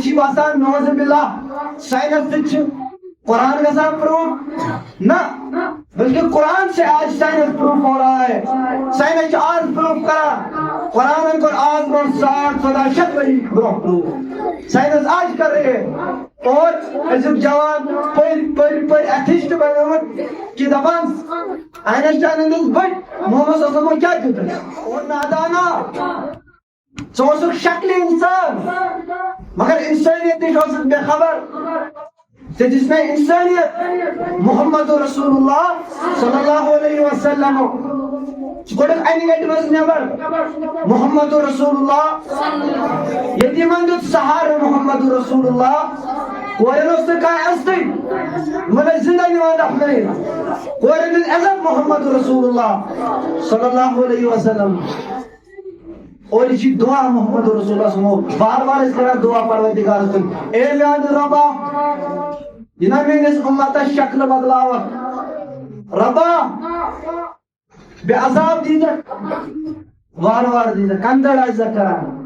یہ باسان نوز باللہ سائنس قرآن گزا پروف نہ بلکہ قرآن سے آج سائنس پروف ہو رہا ہے. سائنس آج پروف کرا قرآن کو آج بر 60-70 وری پروف سائنس آج کر رہے ہیں. اور ازب جوان پر ایتھسٹ بنامت کہ دبان آئنسٹائن اندر بٹ محمد صلی اللہ علیہ وسلم کیا کہتا ہے اور نادانا سوسک شکل انسان مگر انسانیت نہیں سوسک بے خبر سے جس میں انسانیت محمد رسول اللہ صلی اللہ علیہ وسلم گوڑک اینی گیٹ مز نیبر محمد رسول اللہ یتیمان دیت سہار محمد رسول اللہ کورن اس نے کہا استی ملے زندہ نیوان اپنے کورن دن عزت محمد رسول اللہ صلی اللہ علیہ وسلم. اور اسی دعا محمد رسول اللہ صلی اللہ علیہ وسلم بار بار اس طرح دعا پروردگار کن اے میان ربا جنہ میں اس امت شکل بدلاوا ربا بے عذاب دیدہ وار وار دیدہ کندر عزت کران